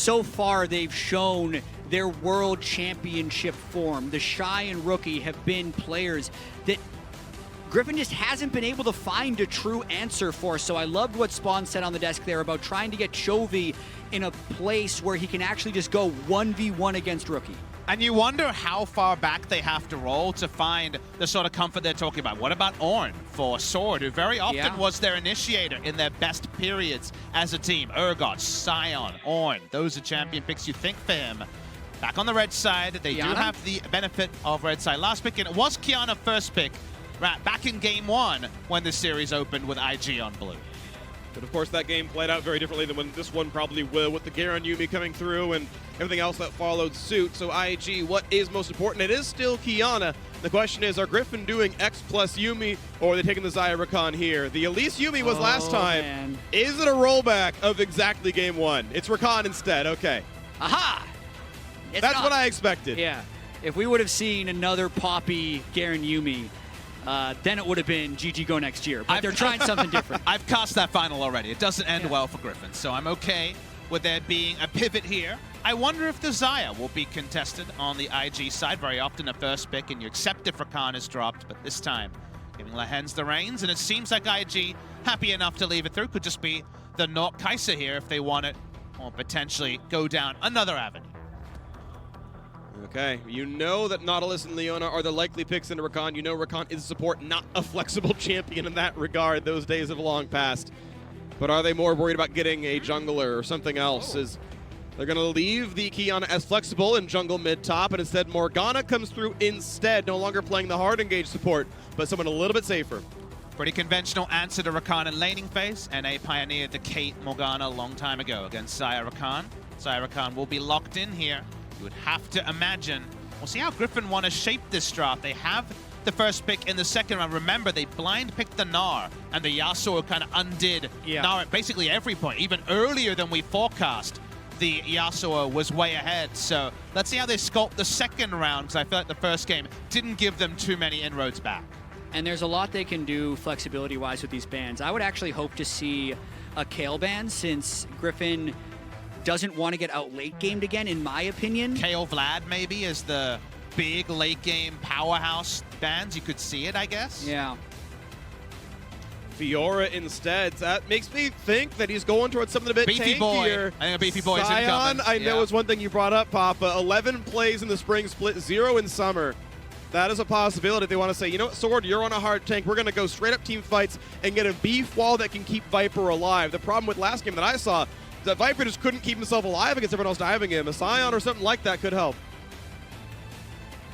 So far, they've shown their world championship form. The Shy and Rookie have been players that Griffin just hasn't been able to find a true answer for. So I loved what Spawn said on the desk there about trying to get Chovy in a place where he can actually just go 1v1 against Rookie. And you wonder how far back they have to roll to find the sort of comfort they're talking about. What about Ornn for Sword, who very often was their initiator in their best periods as a team? Urgot, Sion, Ornn, those are champion picks you think for him. Back on the red side, they do have the benefit of red side. Last pick, and it was Qiyana first pick back in game 1 when the series opened with IG on blue. But of course, that game played out very differently than when this one probably will, with the Garen Yuumi coming through and everything else that followed suit. So IG, what is most important? It is still Qiyana. The question is, are Griffin doing X plus Yuumi, or are they taking the Xayah Rakan here? The Elise Yuumi was last time. Man. Is it a rollback of exactly game 1? It's Rakan instead, okay. Aha! That's what I expected. Yeah. If we would have seen another Poppy Garen Yuumi, then it would have been GG go next year. But they're trying something different. I've cast that final already. It doesn't end well for Griffin, so I'm okay with there being a pivot here. I wonder if the Xayah will be contested on the IG side. Very often a first pick, and you accept if Rakan is dropped, but this time giving Lehens the reins, and it seems like IG happy enough to leave it through. Could just be the Nork Kaiser here if they want it, or potentially go down another avenue. Okay, you know that Nautilus and Leona are the likely picks into Rakan. You know Rakan is support, not a flexible champion in that regard. Those days have long passed. But are they more worried about getting a jungler or something else? Is they're going to leave the Qiyana as flexible in jungle mid-top, and instead Morgana comes through instead, no longer playing the hard engage support, but someone a little bit safer. Pretty conventional answer to Rakan in laning phase, and a pioneered the Kate Morgana a long time ago against Xayah Rakan. Xayah Rakan will be locked in here. You would have to imagine. We'll see how Griffin want to shape this draft. They have the first pick in the second round. Remember, they blind picked the Gnar, and the Yasuo kind of undid Gnar at basically every point. Even earlier than we forecast, the Yasuo was way ahead. So let's see how they sculpt the second round, because I feel like the first game didn't give them too many inroads back. And there's a lot they can do flexibility-wise with these bans. I would actually hope to see a Kayle ban, since Griffin doesn't want to get out late-gamed again, in my opinion. Kayle Vlad maybe is the big late-game powerhouse bans. You could see it, I guess. Yeah. Fiora instead. That makes me think that he's going towards something a bit Beefy tankier. boy. I think a Beefy boy is Sion, incoming. I know is one thing you brought up, Papa. 11 plays in the spring split, 0 in summer. That is a possibility. They want to say, you know what, Sword, you're on a hard tank. We're going to go straight up team fights and get a beef wall that can keep Viper alive. The problem with last game that I saw, that Viper just couldn't keep himself alive against everyone else diving him. A Sion or something like that could help.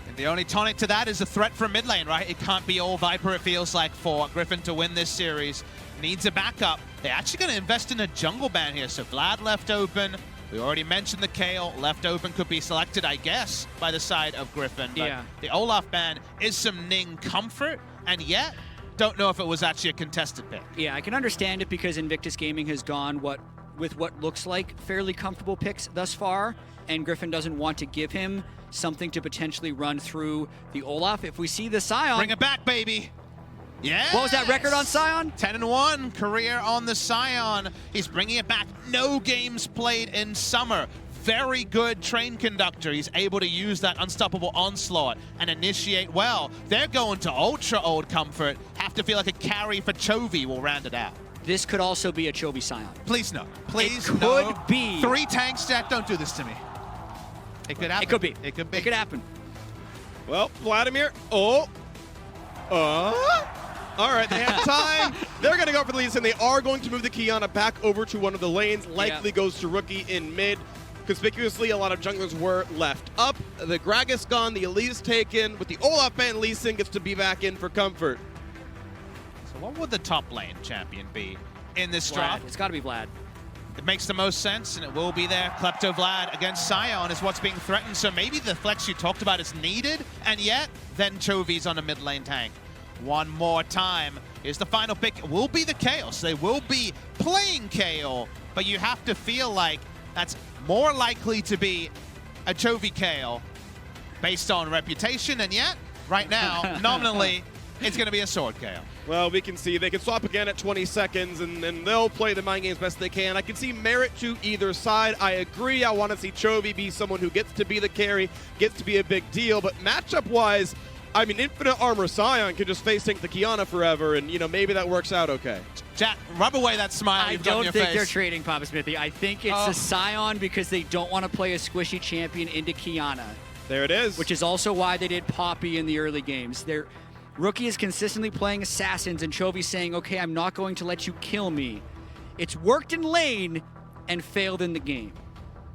And the only tonic to that is a threat from mid lane, right? It can't be all Viper, it feels like, for Griffin to win this series. Needs a backup. They're actually going to invest in a jungle ban here. So Vlad left open. We already mentioned the Kayle left open, could be selected, I guess, by the side of Griffin. But the Olaf ban is some Ning comfort, and yet don't know if it was actually a contested pick. Yeah, I can understand it because Invictus Gaming has gone with what looks like fairly comfortable picks thus far, and Griffin doesn't want to give him something to potentially run through the Olaf. If we see the Sion... Bring it back, baby! Yeah. What was that record on Sion? 10-1 career on the Sion. He's bringing it back. No games played in summer. Very good train conductor. He's able to use that unstoppable onslaught and initiate well. They're going to ultra old comfort. Have to feel like a carry for Chovy will round it out. This could also be a Chovy Sion. Please no. Please it no. could be. 3 tanks, Jack. Don't do this to me. It could happen. It could be. It could be. It could happen. Well, Vladimir. All right, they have time. They're going to go for the lead, and they are going to move the Qiyana back over to one of the lanes. Likely goes to Rookie in mid. Conspicuously, a lot of junglers were left up. The Gragas gone, the Elise taken. With the Olaf ban, Lee Sin gets to be back in for comfort. So what would the top lane champion be in this draft? It's got to be Vlad. It makes the most sense, and it will be there. Klepto Vlad against Sion is what's being threatened, so maybe the flex you talked about is needed, and yet, then Chovy's on a mid lane tank. One more time. Here's the final pick. It will be the Kayle, so they will be playing Kayle, but you have to feel like that's more likely to be a Chovy Kayle based on reputation, and yet, right now, nominally, it's going to be a Sword Kayle. Well, we can see they can swap again at 20 seconds, and they'll play the mind games best they can. I can see merit to either side. I agree. I want to see Chovy be someone who gets to be the carry, gets to be a big deal. But matchup-wise, I mean, Infinite Armor Scion can just face tank the Kiana forever, and, you know, maybe that works out okay. Jack, rub away that smile you've got on your face. I don't think they're trading Papa Smithy. I think it's a Scion because they don't want to play a squishy champion into Kiana. There it is. Which is also why they did Poppy in the early games. Their Rookie is consistently playing Assassins, and Chovy's saying, okay, I'm not going to let you kill me. It's worked in lane and failed in the game.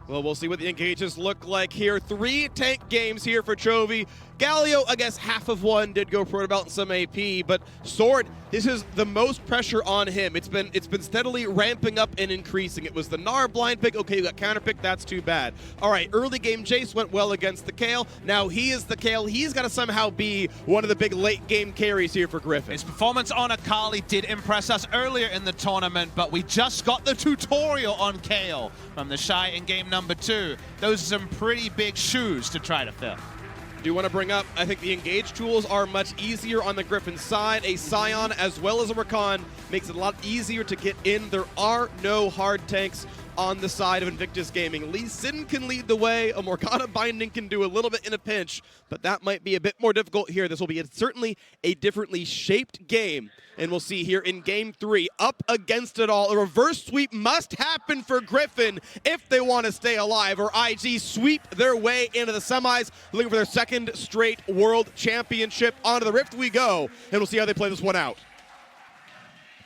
Well, we'll see what the engages look like here. 3 tank games here for Chovy. Galio, I guess half of one did go Proto Belt and some AP, but Sword, this is the most pressure on him. It's been steadily ramping up and increasing. It was the Gnar blind pick. Okay, you got counter pick. That's too bad. All right, early game Jace went well against the Kayle. Now he is the Kayle. He's got to somehow be one of the big late game carries here for Griffin. His performance on Akali did impress us earlier in the tournament, but we just got the tutorial on Kayle from the Shy in game number 2. Those are some pretty big shoes to try to fill. Do want to bring up, I think the engage tools are much easier on the Griffin side. A Scion as well as a Rakan makes it a lot easier to get in. There are no hard tanks on the side of Invictus Gaming. Lee Sin can lead the way. A Morgana binding can do a little bit in a pinch, but that might be a bit more difficult here. This will be certainly a differently shaped game. And we'll see here in game 3, up against it all. A reverse sweep must happen for Griffin if they want to stay alive, or IG sweep their way into the semis, looking for their 2nd straight world championship. Onto the Rift we go, and we'll see how they play this one out.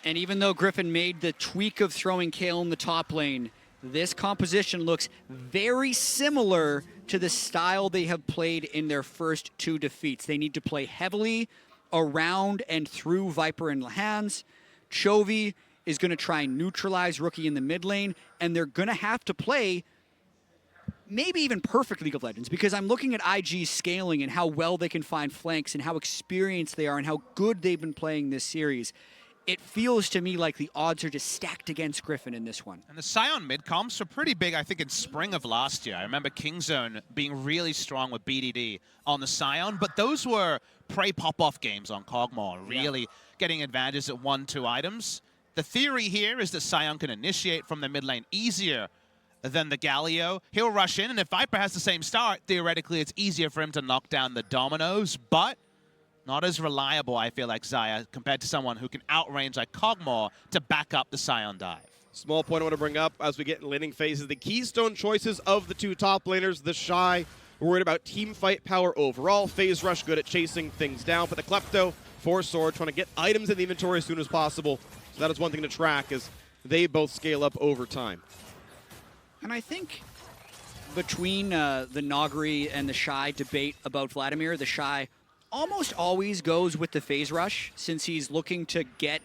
And even though Griffin made the tweak of throwing Kayle in the top lane, this composition looks very similar to the style they have played in their first 2 defeats. They need to play heavily around and through Viper and Lahans. Chovy is going to try and neutralize Rookie in the mid lane, and they're going to have to play maybe even perfect League of Legends, because I'm looking at IG scaling and how well they can find flanks and how experienced they are and how good they've been playing this series. It feels to me like the odds are just stacked against Griffin in this one. And the Scion mid-comps were pretty big, I think, in spring of last year. I remember Kingzone being really strong with BDD on the Scion, but those were prey pop-off games on Kog'Maw, really getting advantages at 1-2 items. The theory here is that Scion can initiate from the mid lane easier than the Galio. He'll rush in, and if Viper has the same start, theoretically it's easier for him to knock down the dominoes, but not as reliable, I feel like, Xayah, compared to someone who can outrange like Kog'Maw to back up the Scion dive. Small point I want to bring up as we get in laning phases. The keystone choices of the 2 top laners, the Shy, worried about team fight power overall. Phase Rush good at chasing things down, but the Klepto for Sword trying to get items in the inventory as soon as possible. So that is one thing to track as they both scale up over time. And I think between the Nogri and the Shy debate about Vladimir, the Shy almost always goes with the Phase Rush, since he's looking to get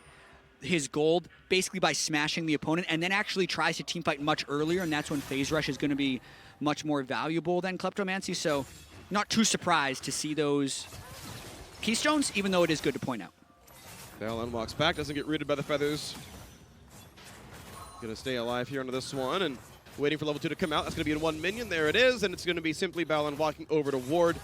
his gold basically by smashing the opponent, and then actually tries to teamfight much earlier, and that's when Phase Rush is going to be much more valuable than Kleptomancy. So not too surprised to see those keystones, even though it is good to point out. Balan walks back, doesn't get rooted by the feathers. Gonna stay alive here into this one, and waiting for level 2 to come out. That's gonna be in 1 minion. There it is, and it's gonna be simply Balan walking over to Ward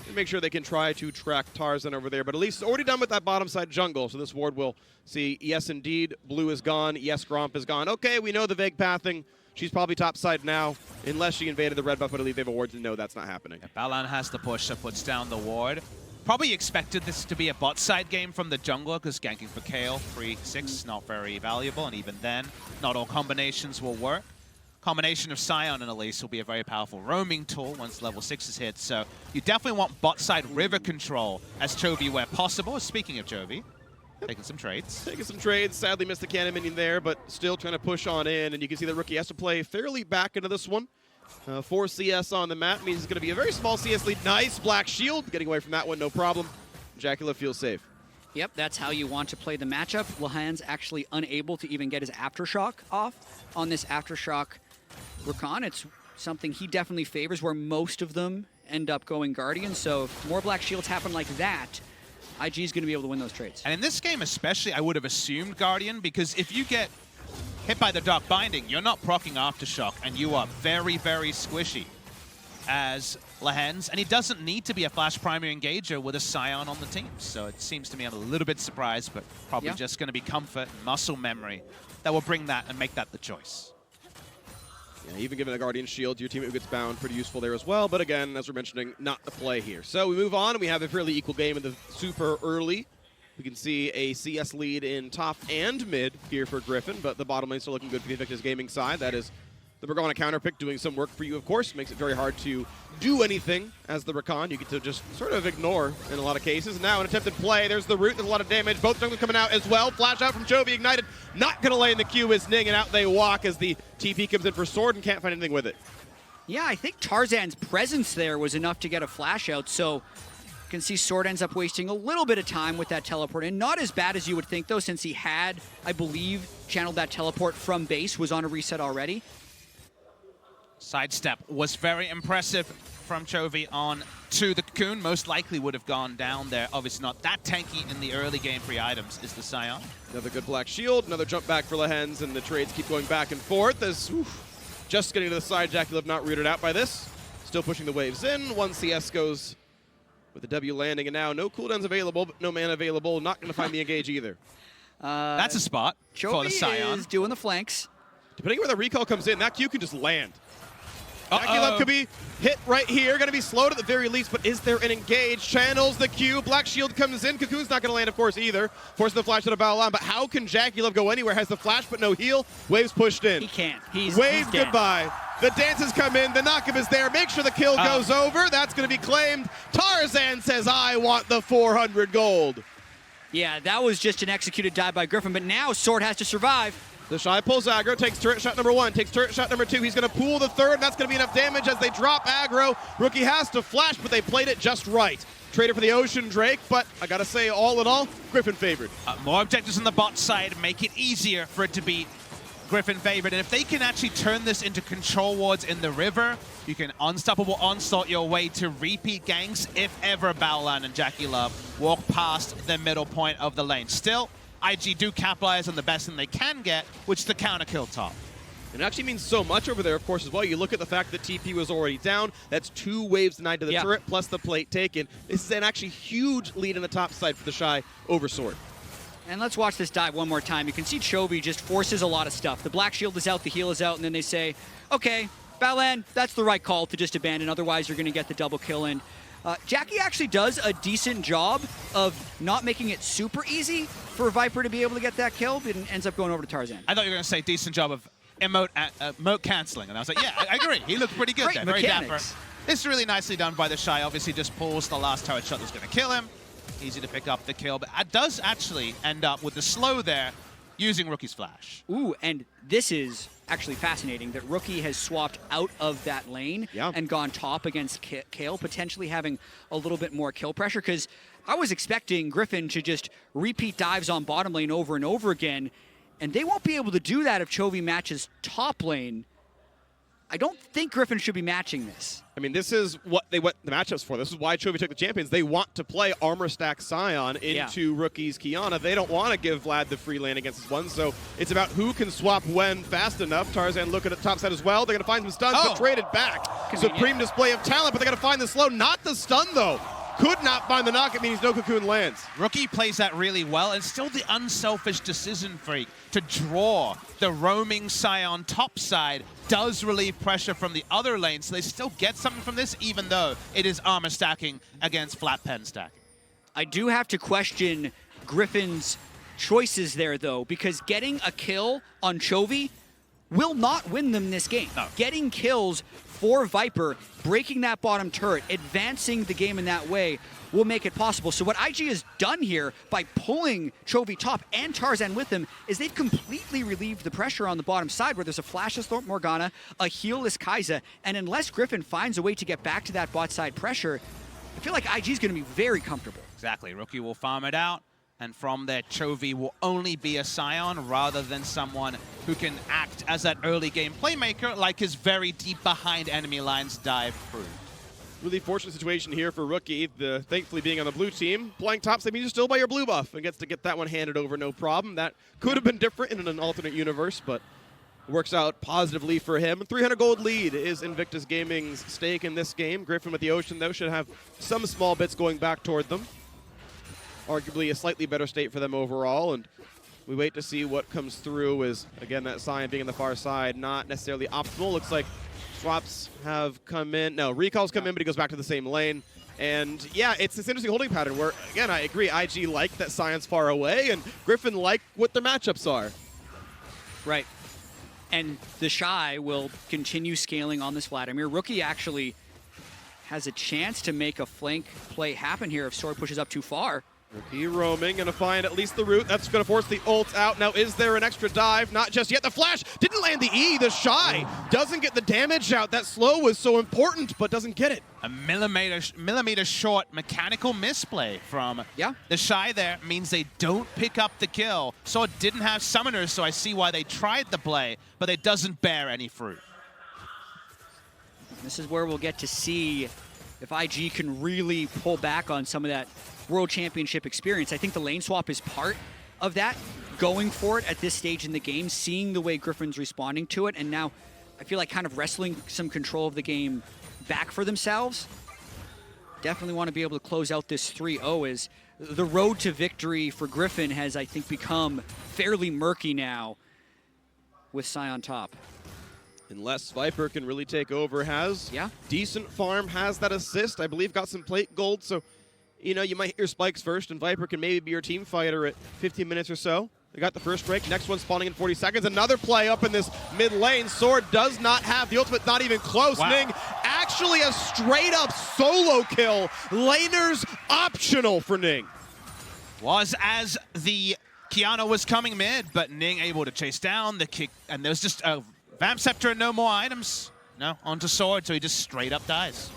and make sure they can try to track Tarzan over there. But at least it's already done with that bottom side jungle, so this Ward will see, yes indeed, blue is gone, yes Gromp is gone. Okay, we know the vague pathing. She's probably top side now, unless she invaded the red buff, but I believe they have a ward to know that's not happening. Yeah, Balan has the push that puts down the ward. Probably expected this to be a bot side game from the jungler, because ganking for Kayle, 3-6, not very valuable, and even then, not all combinations will work. Combination of Scion and Elise will be a very powerful roaming tool once level 6 is hit, so you definitely want bot side river control as Chovy where possible. Speaking of Chovy, taking some trades. Taking some trades. Sadly missed the cannon minion there, but still trying to push on in. And you can see the Rookie has to play fairly back into this one. 4 CS on the map means it's going to be a very small CS lead. Nice Black Shield. Getting away from that one, no problem. Jacula feels safe. Yep, that's how you want to play the matchup. Lahan's actually unable to even get his Aftershock off on this Aftershock Rakan. It's something he definitely favors, where most of them end up going Guardian. So if more Black Shields happen like that, IG is going to be able to win those trades. And in this game especially, I would have assumed Guardian, because if you get hit by the Dark Binding, you're not proccing Aftershock, and you are very, very squishy. as Lehens, and he doesn't need to be a Flash primary engager with a Scion on the team. So it seems to me I'm a little bit surprised, but probably just going to be comfort and muscle memory that will bring that and make that the choice. Yeah, even given the Guardian Shield, your teammate who gets bound, pretty useful there as well. But again, as we're mentioning, not the play here. So we move on, and we have a fairly equal game in the super early. We can see a CS lead in top and mid here for Griffin, but the bottom lane still looking good for the Invictus Gaming side. That is the Morgana counter pick doing some work for you, of course. Makes it very hard to do anything as the Rakan. You get to just sort of ignore in a lot of cases. Now an attempted play. There's the root. There's a lot of damage. Both junglers coming out as well. Flash out from Chovy. Ignited. Not going to lay in the Q is Ning, and out they walk as the TP comes in for Sword and can't find anything with it. Yeah, I think Tarzan's presence there was enough to get a flash out, so you can see Sword ends up wasting a little bit of time with that teleport in. Not as bad as you would think, though, since he had, I believe, channeled that teleport from base, was on a reset already. Sidestep was very impressive from Chovy on to the Cocoon. Most likely would have gone down there. Obviously not that tanky in the early game. Free items is the Scion. Another good black shield, another jump back for Lehens, and the trades keep going back and forth as just getting to the side. JackeyLove not rooted out by this. Still pushing the waves in. One CS goes with the W landing, and now no cooldowns available, but no mana available. Not going to find the engage either. That's a spot for the Scion. Is doing the flanks. Depending where the recall comes in, that Q can just land. JackeyLove could be hit right here. Going to be slowed at the very least, but is there an engage? Channels the Q. Black shield comes in. Cocoon's not going to land, of course, either. Forcing the flash to the bow line, but how can JackeyLove go anywhere? Has the flash, but no heal. Waves pushed in. He can't. He's Waves dead. goodbye. The dances come in. The knockup is there. Make sure the kill goes over. That's going to be claimed. Tarzan says, I want the 400 gold. Yeah, that was just an executed dive by Griffin, but now Sword has to survive. The Shy pulls aggro, takes turret shot number 1, takes turret shot number 2. He's going to pool the third, and that's going to be enough damage as they drop aggro. Rookie has to flash, but they played it just right. Traded for the Ocean Drake, but I got to say, all in all, Griffin favored. More objectives on the bot side make it easier for it to be Griffin favored. And if they can actually turn this into control wards in the river, you can unstoppable onslaught your way to repeat ganks if ever Baolan and JackeyLove walk past the middle point of the lane. Still, IG do capitalize on the best thing they can get, which is the counter kill top. It actually means so much over there, of course, as well. You look at the fact that TP was already down. That's 2 waves denied to the turret, plus the plate taken. This is an actually huge lead in the top side for the Shy over Sword. And let's watch this dive one more time. You can see Chovy just forces a lot of stuff. The black shield is out, the heal is out, and then they say, okay, Balan, that's the right call to just abandon. Otherwise, you're going to get the double kill in. Jackie actually does a decent job of not making it super easy for Viper to be able to get that kill, but it ends up going over to Tarzan. I thought you were going to say decent job of emote canceling, and I was like, yeah, I agree. He looked pretty good Great there, very mechanics. dapper. It's really nicely done by the Shy. Obviously just pulls the last turret shot that's going to kill him. Easy to pick up the kill, but it does actually end up with the slow there using Rookie's flash. Ooh, and this is actually fascinating that Rookie has swapped out of that lane and gone top against Kale, potentially having a little bit more kill pressure, because I was expecting Griffin to just repeat dives on bottom lane over and over again, and they won't be able to do that if Chovy matches top lane. I don't think Griffin should be matching this. I mean, this is what they went the matchups for. This is why Chovy took the champions. They want to play armor stack Scion into Rookie's Kiana. They don't want to give Vlad the free lane against this one, so it's about who can swap when fast enough. Tarzan looking at the top side as well. They're going to find some stuns, but traded back. Supreme display of talent, but they're going to find the slow. Not the stun, though. Could not find the knock. It means no Cocoon lands. Rookie plays that really well, and still the unselfish decision freak to draw the roaming Scion top side does relieve pressure from the other lane, so they still get something from this, even though it is armor stacking against flat pen stacking. I do have to question Griffin's choices there, though, because getting a kill on Chovy will not win them this game. No. Getting kills for Viper, breaking that bottom turret, advancing the game in that way will make it possible. So what IG has done here by pulling Chovy top and Tarzan with them is they've completely relieved the pressure on the bottom side where there's a flashless Morgana, a healless Kai'Sa, and unless Griffin finds a way to get back to that bot side pressure, I feel like IG is going to be very comfortable. Exactly. Rookie will farm it out, and from there, Chovy will only be a Scion rather than someone who can act as that early game playmaker like his very deep behind enemy lines dive proved. Really fortunate situation here for Rookie, thankfully being on the blue team. Playing top side means you're still by your blue buff and gets to get that one handed over no problem. That could have been different in an alternate universe, but works out positively for him. 300 gold lead is Invictus Gaming's stake in this game. Griffin with the Ocean, though, should have some small bits going back toward them. Arguably a slightly better state for them overall, and we wait to see what comes through as, again, that Sion being on the far side, not necessarily optimal. Looks like swaps have come in. No, recalls come in, but he goes back to the same lane. And yeah, it's this interesting holding pattern where, again, I agree, IG like that Sion's far away, and Griffin like what their matchups are. Right. And the Shy will continue scaling on this Vladimir. Rookie actually has a chance to make a flank play happen here if Sword pushes up too far. Rookie roaming, gonna find at least the root. That's gonna force the ult out. Now, is there an extra dive? Not just yet. The flash didn't land the E. The Shy doesn't get the damage out. That slow was so important, but doesn't get it. A millimeter short mechanical misplay from the Shy there means they don't pick up the kill. Sword didn't have summoners, so I see why they tried the play, but it doesn't bear any fruit. This is where we'll get to see if IG can really pull back on some of that World Championship experience. I think the lane swap is part of that, going for it at this stage in the game, seeing the way Griffin's responding to it, and now I feel like kind of wrestling some control of the game back for themselves. Definitely want to be able to close out this 3-0 as the road to victory for Griffin has, I think, become fairly murky now with Sai on top. Unless Viper can really take over, has decent farm, has that assist, I believe got some plate gold, so you know, you might hit your spikes first, and Viper can maybe be your team fighter at 15 minutes or so. They got the first break. Next one spawning in 40 seconds. Another play up in this mid lane. Sword does not have the ultimate, not even close. Wow. Ning, actually a straight-up solo kill. Laner's optional for Ning. Was as the Kiana was coming mid, but Ning able to chase down the kick, and there was just a Vamp Scepter and no more items. No, onto Sword, so he just straight up dies.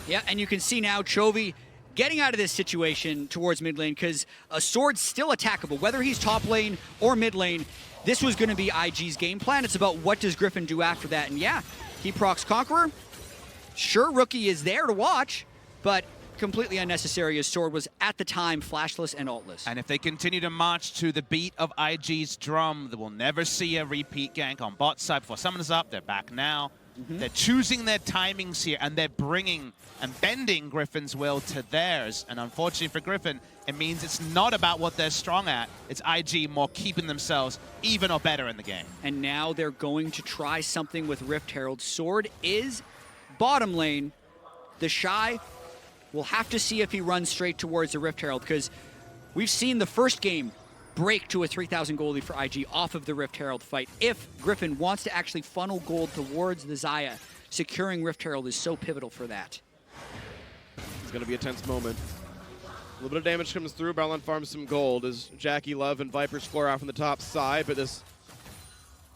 Yeah, and you can see now Chovy getting out of this situation towards mid lane because a Sword's still attackable. Whether he's top lane or mid lane, this was going to be IG's game plan. It's about what does Griffin do after that. And yeah, he procs Conqueror. Sure, Rookie is there to watch, but completely unnecessary as Sword was at the time flashless and ultless. And if they continue to march to the beat of IG's drum, they will never see a repeat gank on bot side before someone is up. They're back now. They're choosing their timings here, and they're bringing and bending Griffin's will to theirs. And unfortunately for Griffin, it means it's not about what they're strong at. It's IG more keeping themselves even or better in the game. And now they're going to try something with Rift Herald. Sword is bottom lane. The Shy will have to see if he runs straight towards the Rift Herald, because we've seen the first game break to a 3,000 gold lead for IG off of the Rift Herald fight. If Griffin wants to actually funnel gold towards the Xayah, securing Rift Herald is so pivotal for that. It's going to be a tense moment. A little bit of damage comes through. Balon farms some gold as Jackie Love and Viper score out from the top side, but this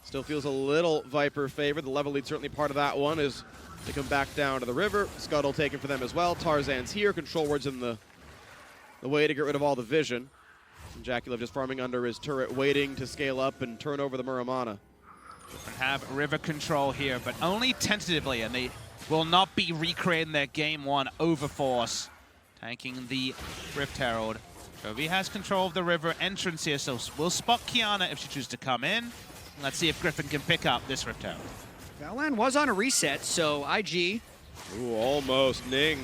still feels a little Viper favored. The level lead certainly part of that one as they come back down to the river. Scuttle taken for them as well. Tarzan's here. Control ward's in the way to get rid of all the vision. And Jackie Love just farming under his turret, waiting to scale up and turn over the Muramana. Have river control here, but only tentatively, and they will not be recreating their game one overforce, tanking the Rift Herald. Chovy has control of the river entrance here, so we'll spot Kiana if she chooses to come in. Let's see if Griffin can pick up this Rift Herald. Vallan was on a reset, so IG. Ooh, almost. Ning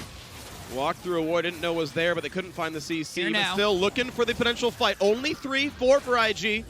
walked through a ward, didn't know was there, but they couldn't find the CC. But still looking for the potential fight. Only 3, 4 for IG.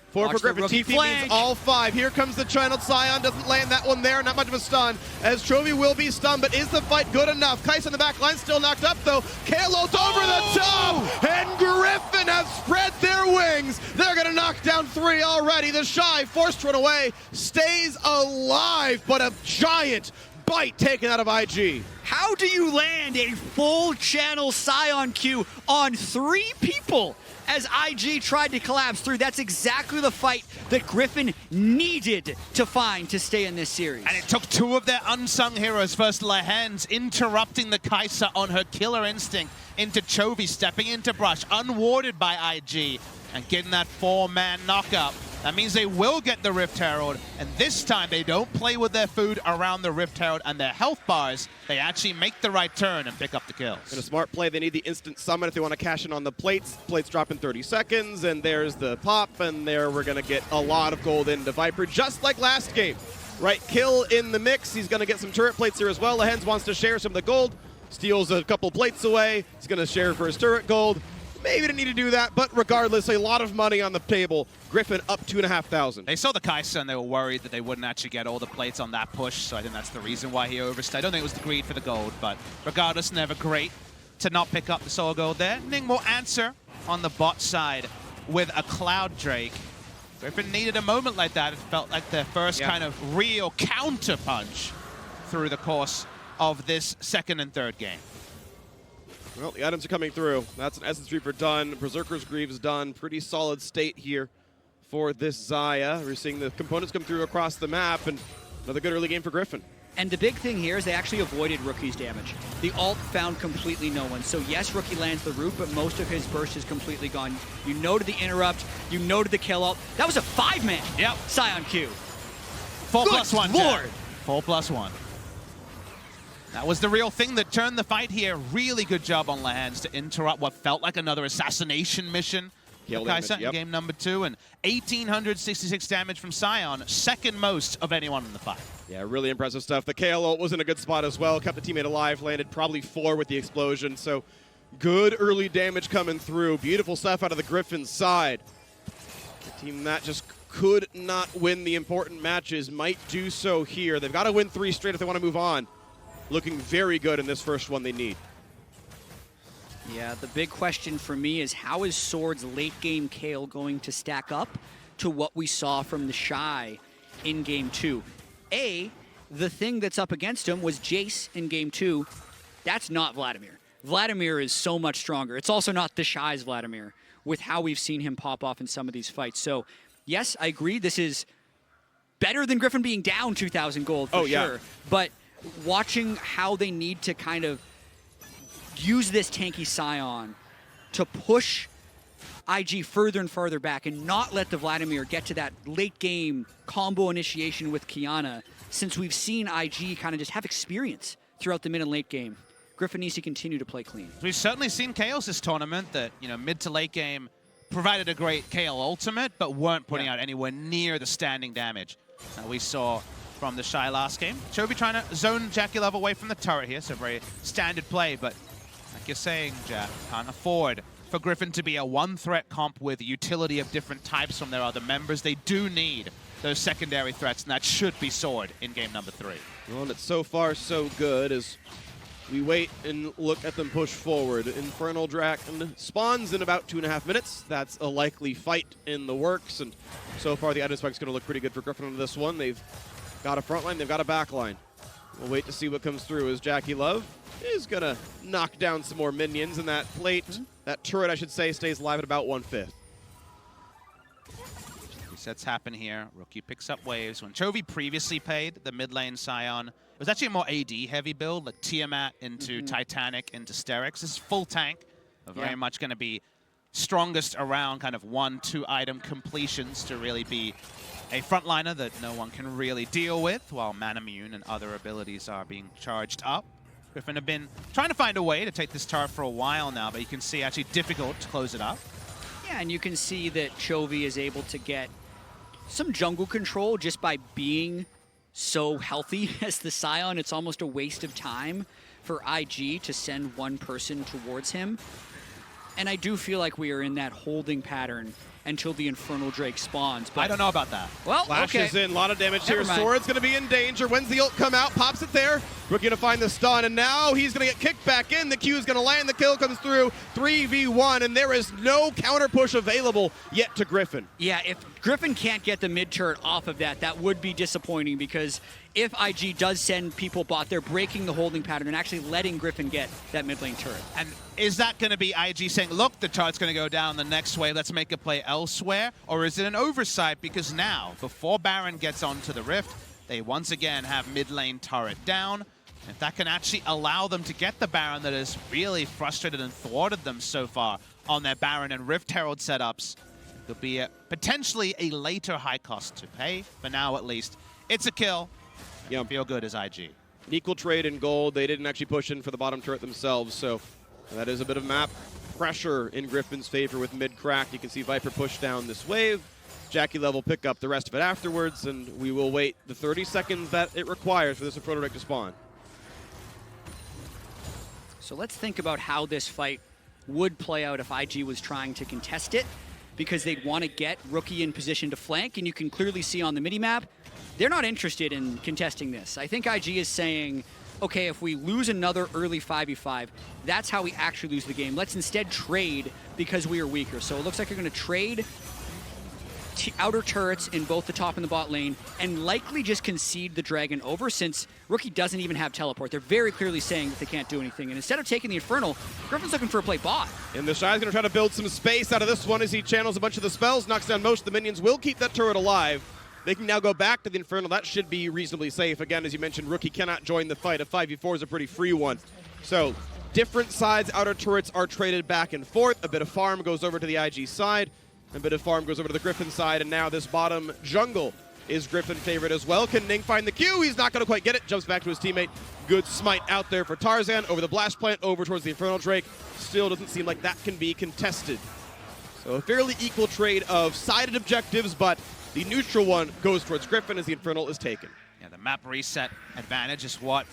4 for Griffin. TP means all 5. Here comes the channeled Sion. Doesn't land that one there. Not much of a stun, as Chovy will be stunned, but is the fight good enough? Kais on the back line, still knocked up, though. Kalo's over the top, and Griffin have spread their wings. They're going to knock down 3 already. The Shy, forced to run away, stays alive, but a giant bite taken out of IG. How do you land a full channel Sion Q on 3 people as IG tried to collapse through? That's exactly the fight that Griffin needed to find to stay in this series. And it took 2 of their unsung heroes, first Lehens interrupting the Kai'Sa on her killer instinct into Chovy, stepping into brush, unwarded by IG, and getting that 4-man knockup. That means they will get the Rift Herald, and this time they don't play with their food around the Rift Herald and their health bars. They actually make the right turn and pick up the kills. In a smart play, they need the instant summon if they want to cash in on the plates. Plates drop in 30 seconds, and there's the pop, and there we're going to get a lot of gold into Viper, just like last game. Right, Kill in the mix. He's going to get some turret plates here as well. Lehens wants to share some of the gold, steals a couple plates away. He's going to share for his turret gold. Maybe didn't need to do that, but regardless, a lot of money on the table. Griffin up 2,500. They saw the Kai'Sa and they were worried that they wouldn't actually get all the plates on that push, so I think that's the reason why he overstayed. I don't think it was the greed for the gold, but regardless, never great to not pick up the solo gold there. Ning will answer on the bot side with a Cloud Drake. Griffin needed a moment like that. It felt like their first kind of real counter punch through the course of this second and third game. Well, the items are coming through. That's an Essence Reaper done. Berserker's Greaves done. Pretty solid state here for this Xayah. We're seeing the components come through across the map, and another good early game for Griffin. And the big thing here is they actually avoided Rookie's damage. The ult found completely no one. So yes, Rookie lands the root, but most of his burst is completely gone. You noted the interrupt, you noted the kill ult. That was a 5-man Scion Q. 4+1, Lord. 4+1. That was the real thing that turned the fight here. Really good job on Lehens to interrupt what felt like another assassination mission for Kai'Sa in game number 2. And 1,866 damage from Scion, second most of anyone in the fight. Yeah, really impressive stuff. The KL ult was in a good spot as well. Kept the teammate alive, landed probably 4 with the explosion. So good early damage coming through. Beautiful stuff out of the Griffin side. The team that just could not win the important matches might do so here. They've got to win 3 straight if they want to move on. Looking very good in this first one they need. Yeah, the big question for me is how is Sword's late game Kayle going to stack up to what we saw from the Shy in game 2? The thing that's up against him was Jace in game 2. That's not Vladimir. Vladimir is so much stronger. It's also not the Shy's Vladimir with how we've seen him pop off in some of these fights. So yes, I agree this is better than Griffin being down 2,000 gold for sure. But watching how they need to kind of use this tanky Scion to push IG further and further back and not let the Vladimir get to that late game combo initiation with Qiyana, since we've seen IG kind of just have experience throughout the mid and late game. Griffin needs to continue to play clean. We've certainly seen Kaos this tournament that, you know, mid to late game provided a great Kayle ultimate, but weren't putting out anywhere near the standing damage we saw from the Shy last game. Chovy trying to zone JackeyLove away from the turret here, so very standard play, but like you're saying, Jack, can't afford for Griffin to be a one-threat comp with utility of different types from their other members. They do need those secondary threats, and that should be Sword in game number 3. Well, and it's so far so good as we wait and look at them push forward. Infernal Draken spawns in about 2.5 minutes. That's a likely fight in the works, and so far the item spike's going to look pretty good for Griffin on this one. They've got a front line, they've got a back line. We'll wait to see what comes through as JackeyLove is going to knock down some more minions, and that plate, that turret, I should say, stays alive at about 1/5. Resets happen here. Rookie picks up waves. When Chovy previously played the mid lane Scion, it was actually a more AD heavy build, like Tiamat into Titanic into Sterix. This is full tank, very much going to be strongest around kind of 1-2 item completions to really be a frontliner that no one can really deal with, while Manamune and other abilities are being charged up. Griffin have been trying to find a way to take this turret for a while now, but you can see actually difficult to close it up. Yeah, and you can see that Chovy is able to get some jungle control just by being so healthy as the Scion. It's almost a waste of time for IG to send one person towards him. And I do feel like we are in that holding pattern until the Infernal Drake spawns. But I don't know about that. Well, Flashes in, a lot of damage Never here. mind. Sword's going to be in danger. When's the ult come out? Pops it there. Rookie to find the stun, and now he's going to get kicked back in. The Q is going to land. The kill comes through. 3v1, and there is no counter push available yet to Griffin. yeah, if Griffin can't get the mid turret off of that, that would be disappointing, because if IG does send people bot, they're breaking the holding pattern and actually letting Griffin get that mid lane turret. And is that going to be IG saying, look, the turret's going to go down the next wave, let's make a play elsewhere? Or is it an oversight? Because now, before Baron gets onto the Rift, they once again have mid lane turret down. If that can actually allow them to get the Baron that has really frustrated and thwarted them so far on their Baron and Rift Herald setups, There'll be potentially a later high cost to pay. For now, at least, it's a kill. Yep. Feel good as IG. An equal trade in gold. They didn't actually push in for the bottom turret themselves, so that is a bit of map pressure in Griffin's favor with mid cracked. You can see Viper push down this wave. Jackie Level pick up the rest of it afterwards, and we will wait the 30 seconds that it requires for this Inferno Drake to spawn. So let's think about how this fight would play out if IG was trying to contest it, because they'd want to get Rookie in position to flank, and you can clearly see on the minimap, they're not interested in contesting this. I think IG is saying, okay, if we lose another early 5v5, that's how we actually lose the game. Let's instead trade because we are weaker. So it looks like you're going to trade outer turrets in both the top and the bot lane and likely just concede the Dragon over, since Rookie doesn't even have teleport. They're very clearly saying that they can't do anything. And instead of taking the Infernal, Griffin's looking for a play bot. And the Shy's going to try to build some space out of this one as he channels a bunch of the spells, knocks down most of the minions, will keep that turret alive. They can now go back to the Infernal. That should be reasonably safe. Again, as you mentioned, Rookie cannot join the fight. A 5v4 is a pretty free one. So different sides, outer turrets are traded back and forth. A bit of farm goes over to the IG side. A bit of farm goes over to the Griffin side, and now this bottom jungle is Griffin favorite as well. Can Ning find the Q? He's not going to quite get it. Jumps back to his teammate. Good smite out there for Tarzan over the blast plant, over towards the Infernal Drake. Still doesn't seem like that can be contested. So a fairly equal trade of sided objectives, but the neutral one goes towards Griffin as the Infernal is taken. Yeah, the map reset advantage is what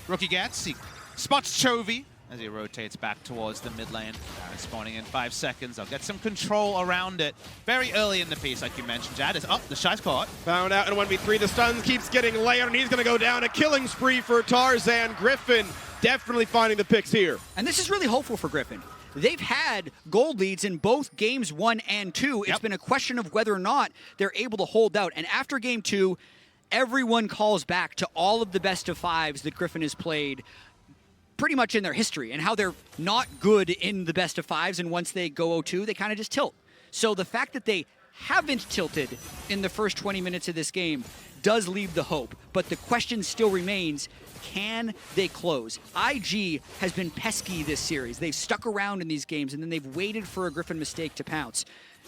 Rookie gets. He spots Chovy as he rotates back towards the mid lane. Spawning in 5 seconds. They'll get some control around it very early in the piece, like you mentioned, Jad. Is the Shy's caught. Found out in 1v3. The stun keeps getting layered, and he's going to go down. A killing spree for Tarzan. Griffin definitely finding the picks here. And this is really hopeful for Griffin. They've had gold leads in both games 1 and 2. It's been a question of whether or not they're able to hold out. And after game 2, everyone calls back to all of the best of 5s that Griffin has played pretty much in their history, and how they're not good in the best of 5s, and once they go 0-2, they kind of just tilt. So the fact that they haven't tilted in the first 20 minutes of this game does leave the hope, but the question still remains, can they close? IG has been pesky this series. They've stuck around in these games, and then they've waited for a Griffin mistake to pounce.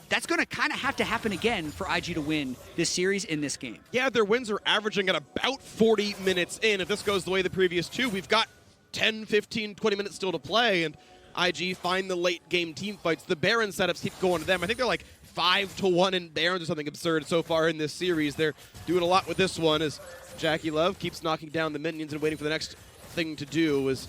That's going to kind of have to happen again for IG to win this series in this game. Yeah, their wins are averaging at about 40 minutes in. If this goes the way of the previous 2, we've got 10, 15, 20 minutes still to play, and IG find the late game team fights. The Baron setups keep going to them. I think they're like 5-1 in Barons or something absurd so far in this series. They're doing a lot with this one as Jackie Love keeps knocking down the minions and waiting for the next thing to do as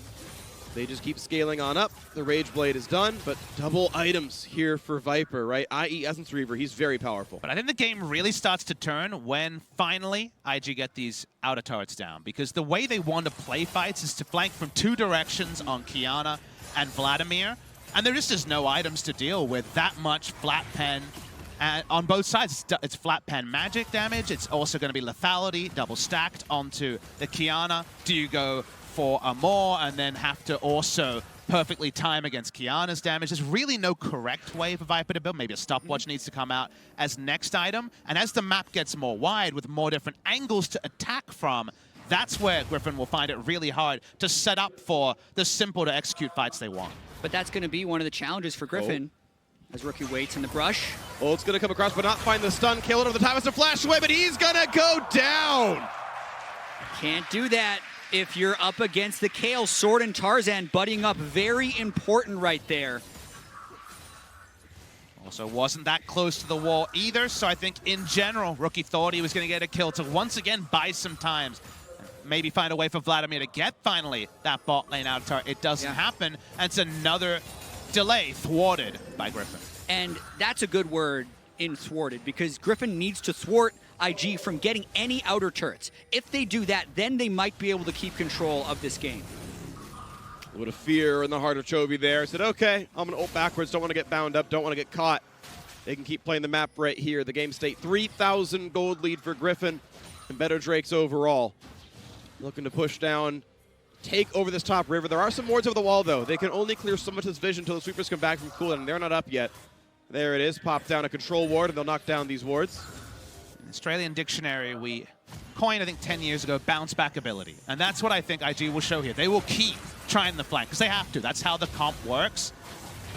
they just keep scaling on up. The Rage Blade is done, but double items here for Viper, right? I.e. Essence Reaver, he's very powerful. But I think the game really starts to turn when finally IG get these outer turrets down, because the way they want to play fights is to flank from 2 directions on Qiyana and Vladimir, and there just is no items to deal with that much flat pen. And on both sides, it's flat pen magic damage. It's also going to be lethality, double stacked onto the Qiyana. Do you go for a more and then have to also perfectly time against Qiyana's damage? There's really no correct way for Viper to build. Maybe a stopwatch needs to come out as next item. And as the map gets more wide with more different angles to attack from, that's where Griffin will find it really hard to set up for the simple to execute fights they want. But that's going to be one of the challenges for Griffin. As Rookie waits in the brush. Oh, it's going to come across, but not find the stun. Kill it over the top. Has to flash away, but he's going to go down. Can't do that if you're up against the Kale. Sword and Tarzan buddying up. Very important right there. Also wasn't that close to the wall either, so I think in general, Rookie thought he was going to get a kill to once again buy some times. Maybe find a way for Vladimir to get finally that bot lane out of turret. It doesn't happen, and it's another delay thwarted by Griffin. And that's a good word in thwarted, because Griffin needs to thwart IG from getting any outer turrets. If they do that, then they might be able to keep control of this game. A little bit of fear in the heart of Chovy there. Said, okay, I'm going to ult backwards. Don't want to get bound up. Don't want to get caught. They can keep playing the map right here. The game state, 3,000 gold lead for Griffin and better Drakes overall. Looking to push down, take over this top river. There are some wards over the wall, though. They can only clear so much of this vision until the sweepers come back from cooldown, and they're not up yet. There it is. Pop down a control ward, and they'll knock down these wards. In the Australian dictionary, we coined, I think, 10 years ago, bounce back ability. And that's what I think IG will show here. They will keep trying the flank, because they have to. That's how the comp works.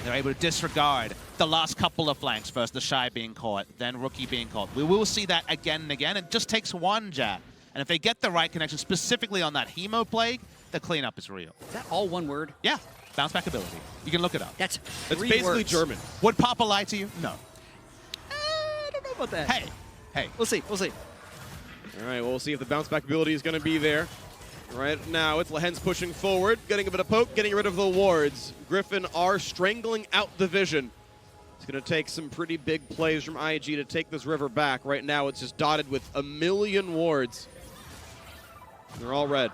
They're able to disregard the last couple of flanks. First the Shy being caught, then Rookie being caught. We will see that again and again. It just takes one jab. And if they get the right connection, specifically on that Hemo Plague, the cleanup is real. Is that all one word? Yeah, bounce back ability. You can look it up. That's It's basically words. German. Would Papa lie to you? No. I don't know about that. Hey. We'll see. We'll see. All right, well, we'll see if the bounce back ability is going to be there. Right now, it's Lehen's pushing forward, getting a bit of poke, getting rid of the wards. Griffin are strangling out the vision. It's going to take some pretty big plays from IG to take this river back. Right now, it's just dotted with a million wards. They're all red.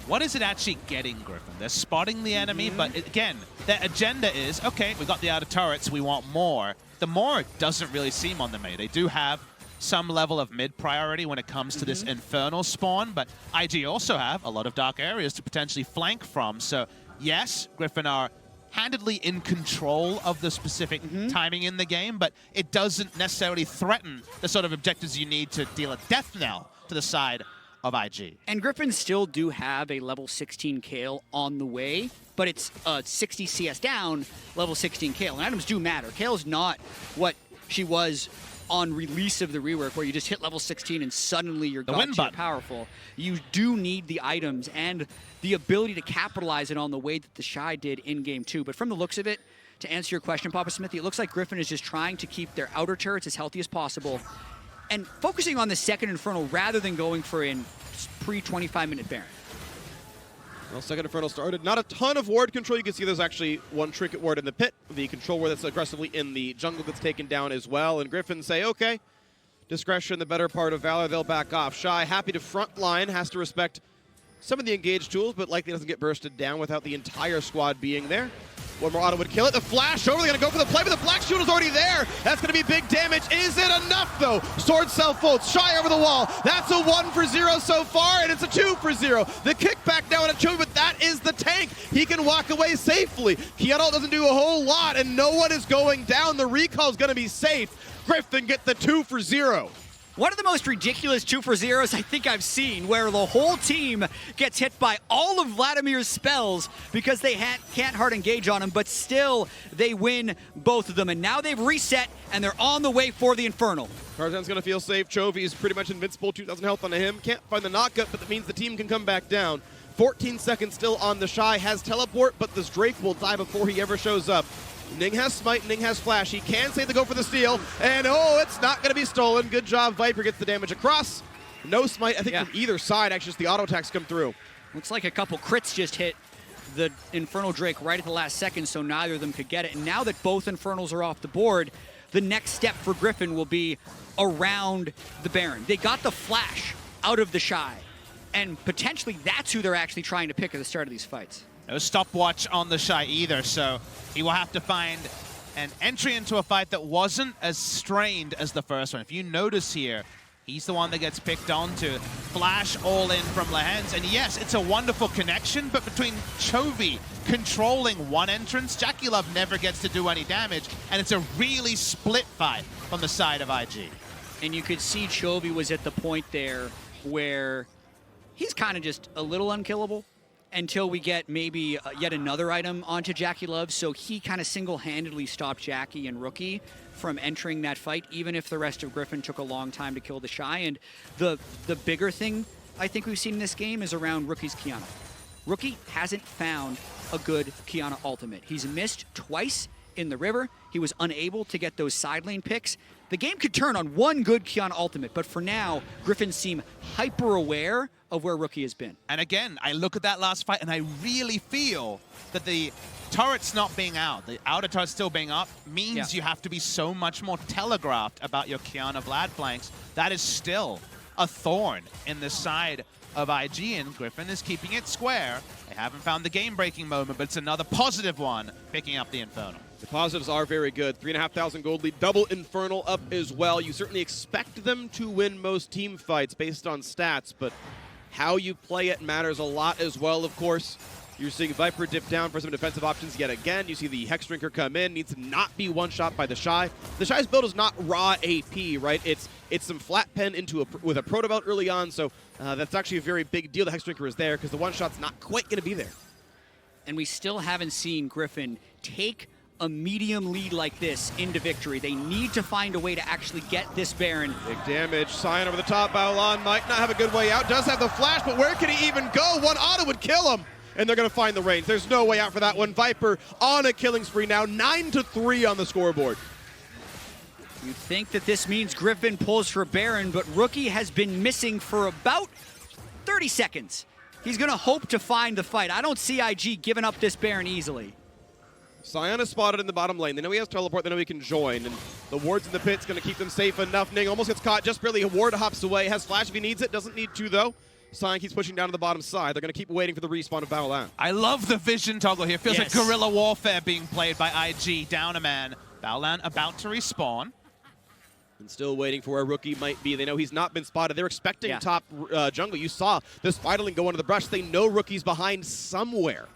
What is it actually getting, Griffin? They're spotting the enemy, but again, their agenda is, okay, we got the outer turrets, we want more. The more doesn't really seem on the meta. They do have some level of mid priority when it comes to this Infernal spawn, but IG also have a lot of dark areas to potentially flank from. So yes, Griffin are handedly in control of the specific timing in the game, but it doesn't necessarily threaten the sort of objectives you need to deal a death knell to the side of IG. And Griffin still do have a level 16 Kale on the way, but it's 60 CS down, level 16 Kale. And items do matter. Kale's not what she was on release of the rework, where you just hit level 16 and suddenly you're powerful. You do need the items and the ability to capitalize it on the way that the Shy did in Game 2. But from the looks of it, to answer your question, Papa Smithy, it looks like Griffin is just trying to keep their outer turrets as healthy as possible and focusing on the second Infernal rather than going for a pre-25-minute Baron. Well, second Infernal started. Not a ton of ward control. You can see there's actually one Trinket ward in the pit. The control ward that's aggressively in the jungle gets taken down as well. And Griffin say, okay, discretion, the better part of valor. They'll back off. Shy, happy to front line, has to respect some of the engaged tools, but likely doesn't get bursted down without the entire squad being there. One more auto would kill it. The flash over, they're going to go for the play, but the Black Shield is already there. That's going to be big damage. Is it enough, though? Sword self folds. Shy over the wall. That's a 1 for 0 so far, and it's a 2 for 0. The kickback now on a Chovy, but that is the tank. He can walk away safely. Kiana doesn't do a whole lot, and no one is going down. The recall is going to be safe. Griffin get the 2 for 0. One of the most ridiculous 2 for 0s I think I've seen, where the whole team gets hit by all of Vladimir's spells because they can't hard engage on him, but still they win both of them. And now they've reset, and they're on the way for the Infernal. Tarzan's going to feel safe. Chovy is pretty much invincible, 2,000 health on him. Can't find the knockup, but that means the team can come back down. 14 seconds still on the Shy. Has teleport, but this Drake will die before he ever shows up. Ning has smite, Ning has flash. He can save the go for the steal, and oh, it's not going to be stolen. Good job, Viper gets the damage across. No smite, I think from either side, actually just the auto attacks come through. Looks like a couple crits just hit the Infernal Drake right at the last second, so neither of them could get it. And now that both Infernals are off the board, the next step for Griffin will be around the Baron. They got the flash out of the Shy, and potentially that's who they're actually trying to pick at the start of these fights. No stopwatch on the Shy either, so he will have to find an entry into a fight that wasn't as strained as the first one. If you notice here, he's the one that gets picked on to flash all in from Lehen's. And yes, it's a wonderful connection, but between Chovy controlling one entrance, Jackie Love never gets to do any damage, and it's a really split fight from the side of IG. And you could see Chovy was at the point there where he's kind of just a little unkillable until we get maybe yet another item onto Jackie Love. So he kind of single-handedly stopped Jackie and Rookie from entering that fight, even if the rest of Griffin took a long time to kill the Shy. And the bigger thing I think we've seen in this game is around Rookie's Kiana. Rookie hasn't found a good Kiana ultimate. He's missed twice in the river. He was unable to get those side lane picks. The game could turn on one good Kiana ultimate, but for now, Griffin seem hyper-aware of where Rookie has been. And again, I look at that last fight and I really feel that the turrets not being out, the outer turret still being up, means you have to be so much more telegraphed about your Kiana Vlad flanks. That is still a thorn in the side of IG, and Griffin is keeping it square. They haven't found the game-breaking moment, but it's another positive one, picking up the Infernal. The positives are very good. 3,500 gold lead, double Infernal up as well. You certainly expect them to win most team fights based on stats, but how you play it matters a lot as well, of course. You're seeing Viper dip down for some defensive options yet again. You see the Hex Drinker come in, needs to not be one-shot by the Shy. The Shy's build is not raw AP, right? It's some flat pen with a proto belt early on, so that's actually a very big deal. The Hex Drinker is there because the one-shot's not quite going to be there. And we still haven't seen Griffin take a medium lead like this into victory. They need to find a way to actually get this Baron. Big damage. Sion over the top. Baolan might not have a good way out. Does have the flash, but where can he even go? One auto would kill him. And they're going to find the range. There's no way out for that one. Viper on a killing spree now. 9-3 on the scoreboard. You think that this means Griffin pulls for Baron, but Rookie has been missing for about 30 seconds. He's going to hope to find the fight. I don't see IG giving up this Baron easily. Sion is spotted in the bottom lane. They know he has teleport. They know he can join. And the wards in the pit's going to keep them safe enough. Ning almost gets caught just barely. A ward hops away. Has flash if he needs it. Doesn't need to, though. Sion keeps pushing down to the bottom side. They're going to keep waiting for the respawn of Baolan. I love the vision toggle here. Feels Yes. like guerrilla warfare being played by IG. Down a man. Baolan about to respawn. And still waiting for where Rookie might be. They know he's not been spotted. They're expecting Yeah. top jungle. You saw this Vitalik go into the brush. They know Rookie's behind somewhere.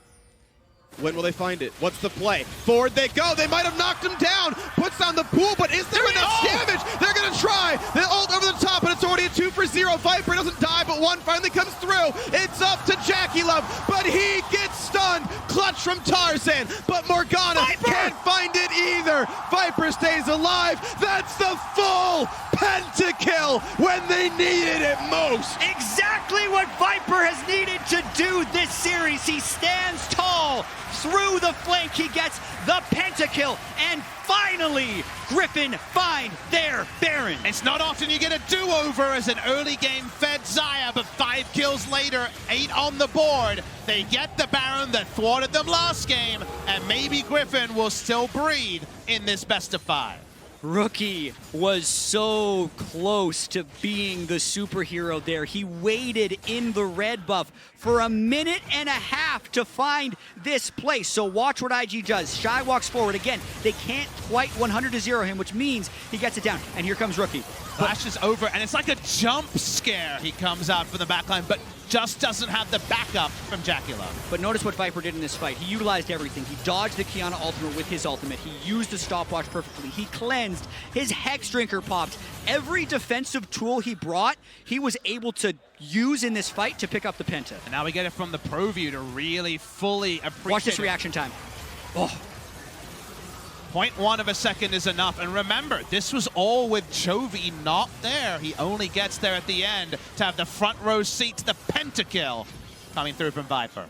When will they find it? What's the play? Forward they go. They might have knocked him down. Puts down the pool, but is there enough damage? They're going to try. They ult over the top, and it's already a 2-for-0. Viper doesn't die, but one finally comes through. It's up to Jackie Love, but he gets stunned. Clutch from Tarzan, but Morgana can't find it either. Viper stays alive. That's the full pentakill when they needed it most. Exactly what Viper has needed to do this series. He stands tall. Through the flank, he gets the pentakill, and finally, Griffin find their Baron. It's not often you get a do-over as an early game fed Xayah, but 5 kills later, 8 on the board. They get the Baron that thwarted them last game, and maybe Griffin will still breathe in this best of 5. Rookie was so close to being the superhero there. He waited in the red buff for 1.5 minutes to find this place. So watch what IG does. Shy walks forward. Again, they can't quite 100-0 him, which means he gets it down. And here comes Rookie. Flashes over, and it's like a jump scare. He comes out from the backline, but just doesn't have the backup from Jackie Love. But notice what Viper did in this fight. He utilized everything. He dodged the Kiana ultimate with his ultimate. He used the stopwatch perfectly. He cleansed. His Hex Drinker popped. Every defensive tool he brought, he was able to use in this fight to pick up the Penta. And now we get it from the pro view to really fully appreciate Watch this it. reaction time. Oh, 0.1 of a second is enough. And remember, this was all with Chovy not there. He only gets there at the end to have the front row seat to the pentakill coming through from Viper.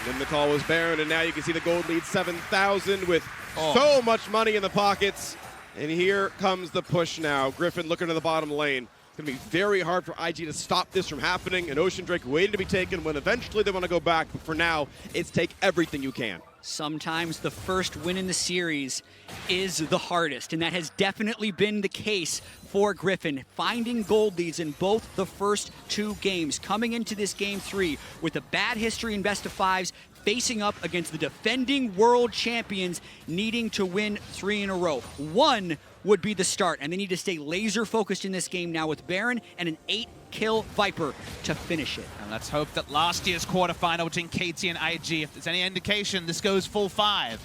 Then the call was Baron, and now you can see the gold lead 7,000 with so much money in the pockets. And here comes the push now. Griffin looking to the bottom lane. It's going to be very hard for IG to stop this from happening. And Ocean Drake waiting to be taken when eventually they want to go back. But for now, it's take everything you can. sometimes the first win in the series is the hardest, and that has definitely been the case for Griffin, finding gold leads in both the first two games, coming into this game 3 with a bad history in best of fives, facing up against the defending world champions, needing to win 3 in a row. One would be the start, and they need to stay laser focused in this game now with Baron and an 8-kill Viper to finish it. And let's hope that last year's quarterfinal between KT and IG, if there's any indication, this goes full 5.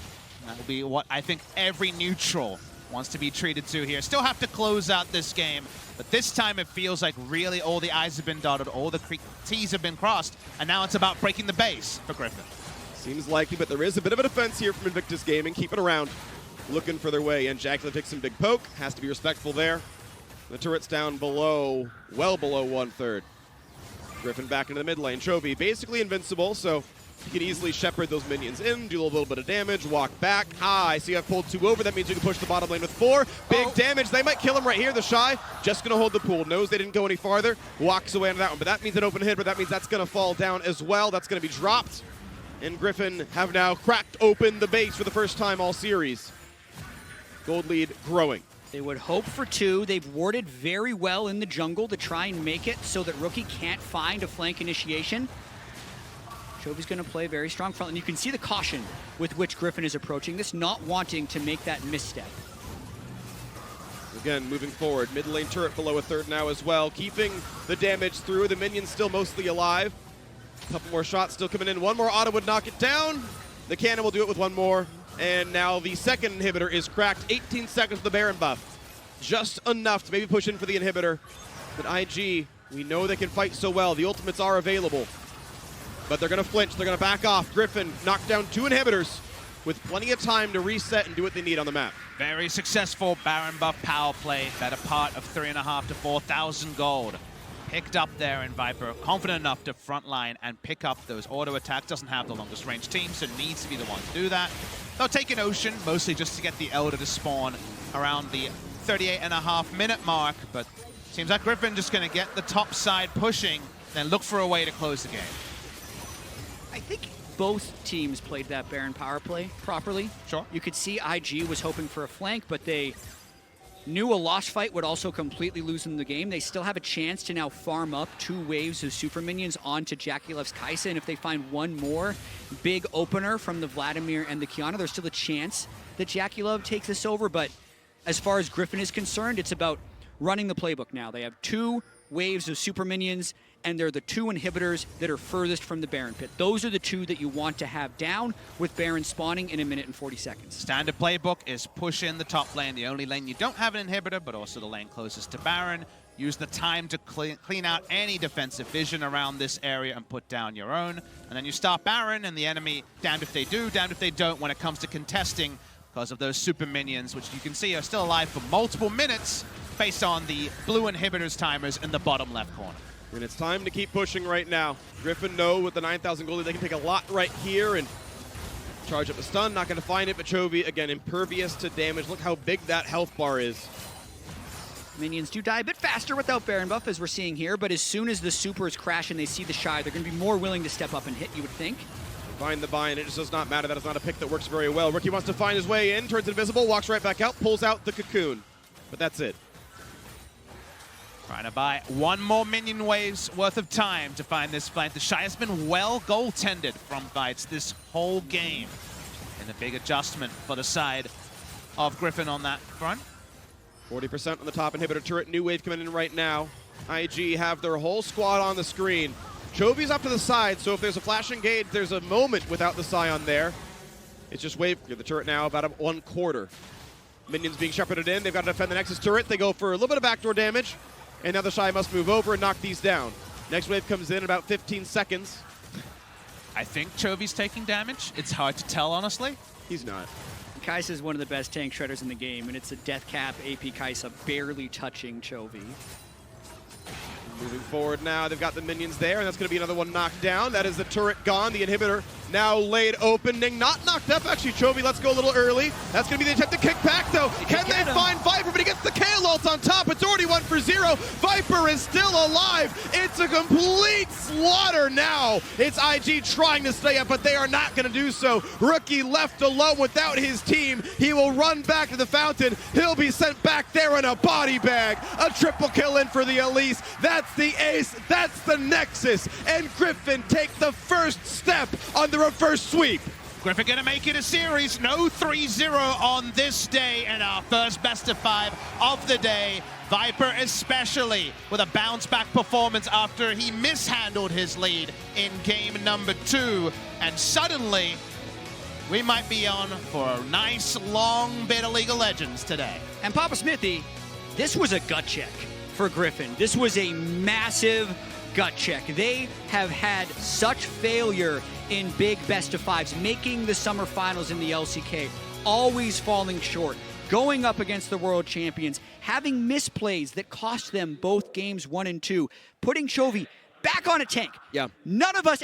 That will be what I think every neutral wants to be treated to here. Still have to close out this game, but this time it feels like really all the I's have been dotted, all the T's have been crossed, and now it's about breaking the base for Griffin. Seems likely, but there is a bit of a defense here from Invictus Gaming. Keep it around, looking for their way. And Jackson takes some big poke, has to be respectful there. The turret's down below, well below 1/3. Griffin back into the mid lane. Chovy basically invincible, so he can easily shepherd those minions in, do a little bit of damage, walk back. I see I've pulled 2 over. That means you can push the bottom lane with 4. Big damage. They might kill him right here. The Shy just going to hold the pool. Knows they didn't go any farther. Walks away on that one. But that means an open hit, but that means that's going to fall down as well. That's going to be dropped. And Griffin have now cracked open the base for the first time all series. Gold lead growing. They would hope for 2. They've warded very well in the jungle to try and make it so that Rookie can't find a flank initiation. Chovy's going to play very strong front, and you can see the caution with which Griffin is approaching this, not wanting to make that misstep. Again, moving forward. Mid lane turret below 1/3 now as well. Keeping the damage through. The minions still mostly alive. A couple more shots still coming in. One more auto would knock it down. The cannon will do it with one more. And now the second inhibitor is cracked. 18 seconds of the Baron buff. Just enough to maybe push in for the inhibitor. But IG We know they can fight so well. The ultimates are available. But they're going to flinch. They're going to back off. Griffin knocked down 2 inhibitors with plenty of time to reset and do what they need on the map. Very successful Baron buff power play. Better part of 3,500 to 4,000 gold. Picked up there in Viper. Confident enough to frontline and pick up those auto attacks. Doesn't have the longest range team, so needs to be the one to do that. They'll take an Ocean, mostly just to get the Elder to spawn around the 38.5-minute mark. But seems like Griffin just going to get the top side pushing, then look for a way to close the game. I think both teams played that Baron power play properly. Sure. You could see IG was hoping for a flank, but they knew a lost fight would also completely lose them the game. They still have a chance to now farm up 2 waves of super minions onto Jakilev's Kai'Sa, and if they find one more big opener from the Vladimir and the Kiana, there's still a chance that Jakilev takes this over, but as far as Griffin is concerned, it's about running the playbook now. They have 2 waves of super minions, and they're the 2 inhibitors that are furthest from the Baron pit. Those are the 2 that you want to have down with Baron spawning in 1 minute and 40 seconds. Standard playbook is push in the top lane, the only lane you don't have an inhibitor, but also the lane closest to Baron. Use the time to clean out any defensive vision around this area and put down your own. And then you start Baron, and the enemy, damned if they do, damned if they don't when it comes to contesting because of those super minions, which you can see are still alive for multiple minutes based on the blue inhibitors timers in the bottom left corner. And it's time to keep pushing right now. Griffin know with the 9,000 gold, they can take a lot right here and charge up the stun. Not going to find it, but Chovy, again, impervious to damage. Look how big that health bar is. Minions do die a bit faster without Baron buff, as we're seeing here, but as soon as the supers crash and they see the Shy, they're going to be more willing to step up and hit, you would think. Find the buy, and it just does not matter. That is not a pick that works very well. Rookie wants to find his way in, turns invisible, walks right back out, pulls out the cocoon. But that's it. Trying to buy 1 more minion wave's worth of time to find this fight. The Shy has been well goaltended from fights this whole game. And a big adjustment for the side of Griffin on that front. 40% on the top inhibitor turret. New wave coming in right now. IG have their whole squad on the screen. Chovy's up to the side, so if there's a flash engage, there's a moment without the Scion there. It's just wave. The turret now about 1/4. Minions being shepherded in. They've got to defend the Nexus turret. They go for a little bit of backdoor damage. And now the Shy must move over and knock these down. Next wave comes in about 15 seconds. I think Chovy's taking damage. It's hard to tell, honestly. He's not. Kai'Sa is one of the best tank shredders in the game, and it's a death cap AP Kai'Sa barely touching Chovy. Moving forward now, they've got the minions there, and that's going to be another one knocked down. That is the turret gone. The inhibitor now laid opening, not knocked up. Actually, Chovy, let's go a little early. That's going to be the attempt to kick back, though. Can they find Viper? But he gets the KO ult on top. It's already 1-for-0. Viper is still alive. It's a complete slaughter now. It's IG trying to stay up, but they are not going to do so. Rookie left alone without his team. He will run back to the fountain. He'll be sent back there in a body bag. A triple kill in for the Elise. That's the ace. That's the Nexus. And Griffin take the first step on the reverse sweep. Griffin gonna make it a series. No 3-0 on this day, and our first best of 5 of the day. Viper especially with a bounce back performance after he mishandled his lead in game number 2. And suddenly, we might be on for a nice long bit of League of Legends today. And Papa Smithy, this was a gut check for Griffin. This was a massive gut check. They have had such failure in big best of 5s, making the summer finals in the LCK, always falling short, going up against the world champions, having misplays that cost them both games 1 and 2, putting Chovy back on a tank. Yeah. None of us